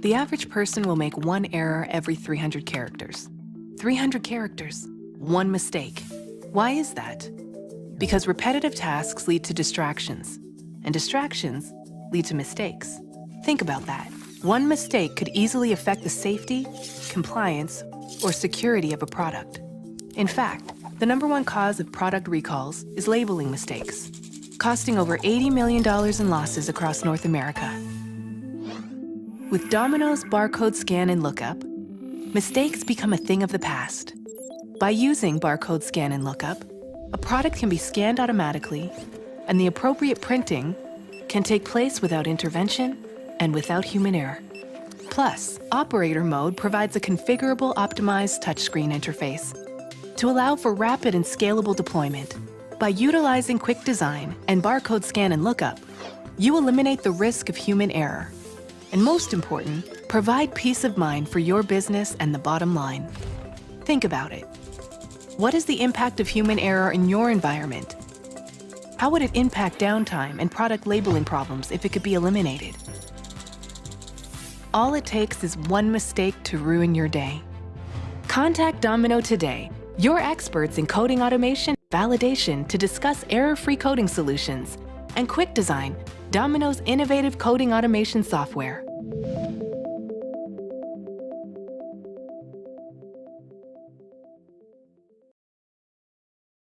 The average person will make one error every 300 characters. 300 characters, one mistake. Why is that? Because repetitive tasks lead to distractions, and distractions lead to mistakes. Think about that. One mistake could easily affect the safety, compliance, or security of a product. In fact, the #1 cause of product recalls is labeling mistakes, costing over $80 million in losses across North America. With Domino's barcode scan and lookup, mistakes become a thing of the past. By using barcode scan and lookup, a product can be scanned automatically, and the appropriate printing can take place without intervention and without human error. Plus, Operator Mode provides a configurable, optimized touchscreen interface to allow for rapid and scalable deployment. By utilizing quick design and barcode scan and lookup, you eliminate the risk of human error. And most important, provide peace of mind for your business and the bottom line. Think about it. What is the impact of human error in your environment? How would it impact downtime and product labeling problems if it could be eliminated? All it takes is one mistake to ruin your day. Contact Domino today, your experts in coding automation and validation, to discuss error-free coding solutions and quick design, Domino's innovative coding automation software.